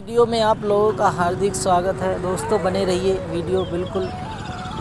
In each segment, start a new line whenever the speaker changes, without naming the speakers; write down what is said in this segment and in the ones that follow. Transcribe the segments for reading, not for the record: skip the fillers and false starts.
Video में आप लोगों का हार्दिक स्वागत है। दोस्तों बने रहिए, वीडियो बिल्कुल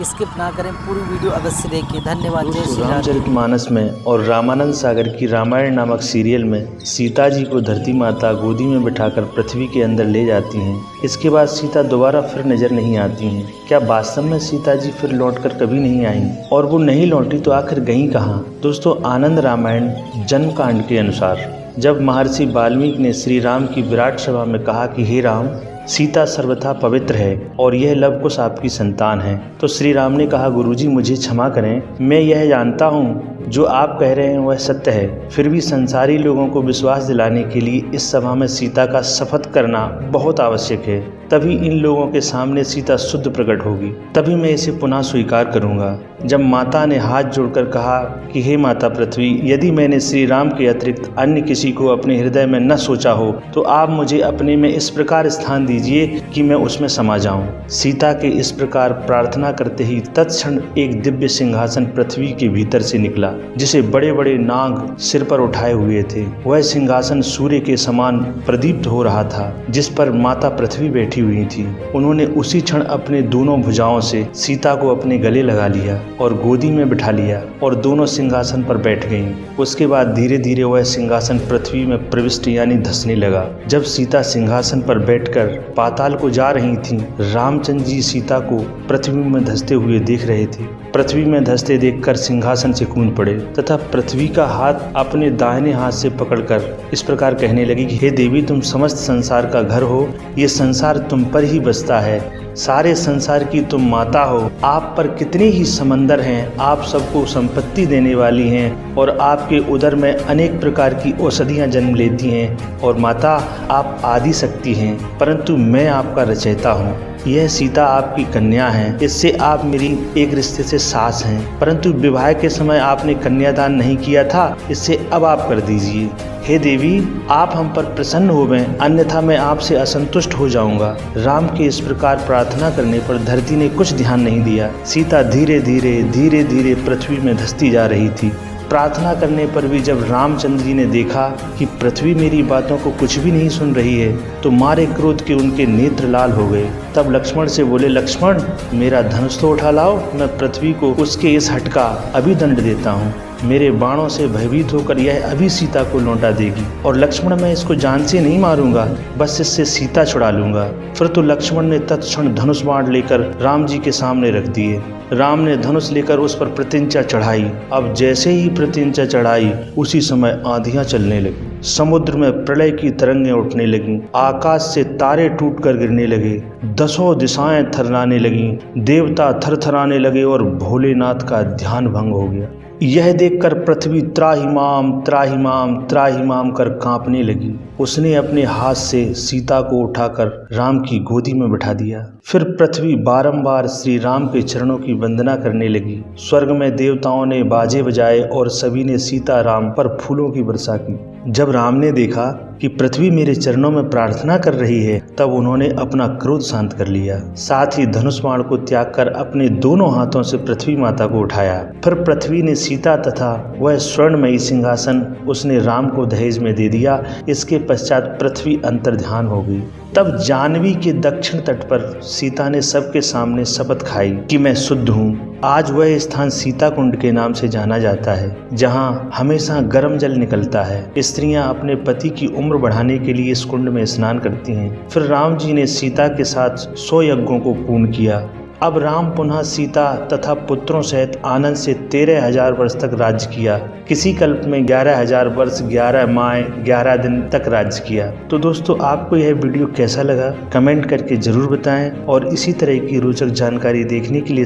स्किप ना करें, पूरी वीडियो अवश्य देखिए। धन्यवाद। जय श्री राम।
रामचरितमानस में और रामानंद सागर की रामायण नामक सीरियल में सीता जी को धरती माता गोदी में बिठाकर पृथ्वी के अंदर ले जाती हैं। इसके बाद सीता दोबारा फिर नजर नहीं आती हैं। क्या वास्तव में सीता जी फिर लौटकर कभी नहीं आईं? और वो नहीं लौटी तो आखिर गईं कहाँ? दोस्तों, आनंद रामायण जन्म कांड के अनुसार जब महर्षि वाल्मीकि ने श्री राम की विराट सभा में कहा कि हे राम, सीता सर्वथा पवित्र है और यह लव कुश आपकी संतान है, तो श्री राम ने कहा, गुरुजी मुझे क्षमा करें, मैं यह जानता हूँ जो आप कह रहे हैं वह सत्य है, फिर भी संसारी लोगों को विश्वास दिलाने के लिए इस सभा में सीता का शपथ करना बहुत आवश्यक है। तभी इन लोगों के सामने सीता शुद्ध प्रकट होगी, तभी मैं इसे पुनः स्वीकार करूंगा। जब माता ने हाथ जोड़कर कहा कि हे माता पृथ्वी, यदि मैंने श्री राम के अतिरिक्त अन्य किसी को अपने हृदय में न सोचा हो तो आप मुझे अपने में इस प्रकार स्थान दीजिए कि मैं उसमें समा जाऊं। सीता के इस प्रकार प्रार्थना करते ही तत्क्षण एक दिव्य सिंहासन पृथ्वी के भीतर से निकला, जिसे बड़े बड़े नाग सिर पर उठाए हुए थे। वह सिंहासन सूर्य के समान प्रदीप्त हो रहा था, जिस पर माता पृथ्वी बैठी हुई थी। उन्होंने उसी क्षण अपने दोनों भुजाओं से सीता को अपने गले लगा लिया और गोदी में बिठा लिया और दोनों सिंहासन पर बैठ गईं। उसके बाद धीरे धीरे वह सिंहासन पृथ्वी में प्रविष्ट यानी धंसने लगा। जब सीता सिंहासन पर बैठकर पाताल को जा रही थीं, रामचंद्र जी सीता को पृथ्वी में धंसते हुए देख रहे थे। पृथ्वी में धंसते देखकर सिंहासन से कूद पड़े तथा पृथ्वी का हाथ अपने दाहिने हाथ से पकड़कर इस प्रकार कहने लगी कि हे देवी, तुम समस्त संसार का घर हो, ये संसार तुम पर ही बसता है, सारे संसार की तुम माता हो, आप पर कितने ही समंदर हैं, आप सबको संपत्ति देने वाली हैं और आपके उदर में अनेक प्रकार की औषधियाँ जन्म लेती हैं और माता आप आदि शक्ति हैं, परंतु मैं आपका रचयिता हूँ। यह सीता आपकी कन्या है, इससे आप मेरी एक रिश्ते से सास हैं, परंतु विवाह के समय आपने कन्यादान नहीं किया था, इससे अब आप कर दीजिए। हे देवी, आप हम पर प्रसन्न होवें, अन्यथा मैं आपसे असंतुष्ट हो जाऊंगा। राम के इस प्रकार प्रार्थना करने पर धरती ने कुछ ध्यान नहीं दिया। सीता धीरे धीरे पृथ्वी में धंसती जा रही थी। प्रार्थना करने पर भी जब रामचंद्र जी ने देखा कि पृथ्वी मेरी बातों को कुछ भी नहीं सुन रही है, तो मारे क्रोध के उनके नेत्र लाल हो गए। तब लक्ष्मण से बोले, लक्ष्मण, मेरा धनुष तो उठा लाओ, मैं पृथ्वी को उसके इस हट का अभी दंड देता हूँ। मेरे बाणों से भयभीत होकर यह अभी सीता को लौटा देगी। और लक्ष्मण, मैं इसको जान से नहीं मारूंगा, बस इससे सीता छुड़ा लूंगा। फिर तो लक्ष्मण ने तत्क्षण धनुष बाण लेकर राम जी के सामने रख दिए। राम ने धनुष लेकर उस पर प्रत्यंचा चढ़ाई। अब जैसे ही प्रत्यंचा चढ़ाई, उसी समय आंधियां चलने लगी, समुद्र में प्रलय की तरंगें उठने लगीं, आकाश से तारे टूटकर गिरने लगे, दसों दिशाएं थर्राने लगीं, देवता थरथराने लगे और भोलेनाथ का ध्यान भंग हो गया। यह देखकर पृथ्वी त्राहिमाम त्राहिमाम त्राहिमाम कर कांपने लगी। उसने अपने हाथ से सीता को उठाकर राम की गोदी में बिठा दिया। फिर पृथ्वी बारंबार श्री राम के चरणों की वंदना करने लगी। स्वर्ग में देवताओं ने बाजे बजाए और सभी ने सीता राम पर फूलों की वर्षा की। जब राम ने देखा कि पृथ्वी मेरे चरणों में प्रार्थना कर रही है, तब उन्होंने अपना क्रोध शांत कर लिया। साथ ही धनुष बाण को त्याग कर अपने दोनों हाथों से पृथ्वी माता को उठाया। फिर पृथ्वी ने सीता तथा वह स्वर्णमयी सिंहासन उसने राम को दहेज में दे दिया। इसके पश्चात पृथ्वी अंतर्ध्यान हो गई। तब जाह्नवी के दक्षिण तट पर सीता ने सबके सामने शपथ खाई कि मैं शुद्ध हूँ। आज वह स्थान सीता कुंड के नाम से जाना जाता है, जहाँ हमेशा गर्म जल निकलता है। स्त्रियां अपने पति की उम्र बढ़ाने के लिए इस कुंड में स्नान करती हैं। फिर राम जी ने सीता के साथ 100 यज्ञों को पूर्ण किया। अब राम पुनः सीता तथा पुत्रों सहित आनंद से 13,000 वर्ष तक राज्य किया। किसी कल्प में 11,000 वर्ष, 11 माह, 11 दिन तक राज्य किया। तो दोस्तों, आपको यह वीडियो कैसा लगा कमेंट करके जरूर बताएं और इसी तरह की रोचक जानकारी देखने के लिए